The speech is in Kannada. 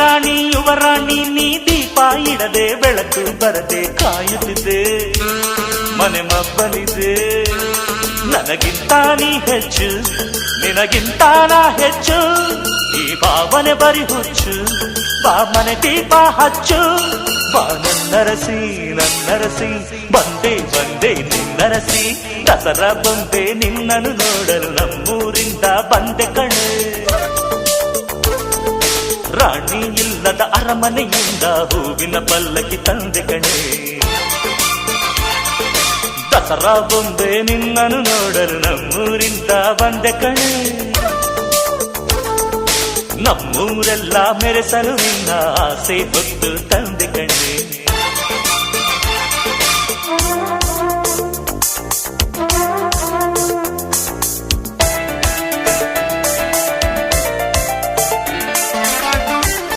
ರಾಣಿ ಯುವರಾಣಿ ನೀ ದೀಪ ಇಡದೆ ಬೆಳಕು ಬರದೆ ಕಾಯುತ್ತಿದೆ ಮನೆ ಮಬ್ಬಲಿದೆ ನನಗಿಂತ ನೀ ಹೆಚ್ಚು ನಿನಗಿಂತ ನಾ ಹೆಚ್ಚು ಈ ಭಾವನೆ ಬರಿ ಹುಚ್ಚು ಬಾ ಮನೆ ದೀಪ ಹಚ್ಚು ಬಾ ನನ್ನರಸಿ ನನ್ನರಸಿ ಬಂದೆ ಬಂದೆ ನಿನ್ನರಸಿ ದಸರಾ ಬಂದೆ ನಿನ್ನನ್ನು ನೋಡಲು ನಮ್ಮೂರಿಂದ ಬಂದೆ ಕಣೆ ರಾಣಿ ಇಲ್ಲದ ಅರಮನೆಯಿಂದ ಹೂವಿನ ಪಲ್ಲಕ್ಕಿ ತಂದೆ ಕಣೆ ದಸರಾ ಬಂದೆ ನಿನ್ನನ್ನು ನೋಡಲು ನಮ್ಮೂರಿಂದ ಬಂದೆ ಕಣೆ ನಮ್ಮೂರೆಲ್ಲ ಮೆರೆಸಲು ನಿನ್ನ ಆಸೆ ಹೊತ್ತು ತಂದೆ ಕಣೆ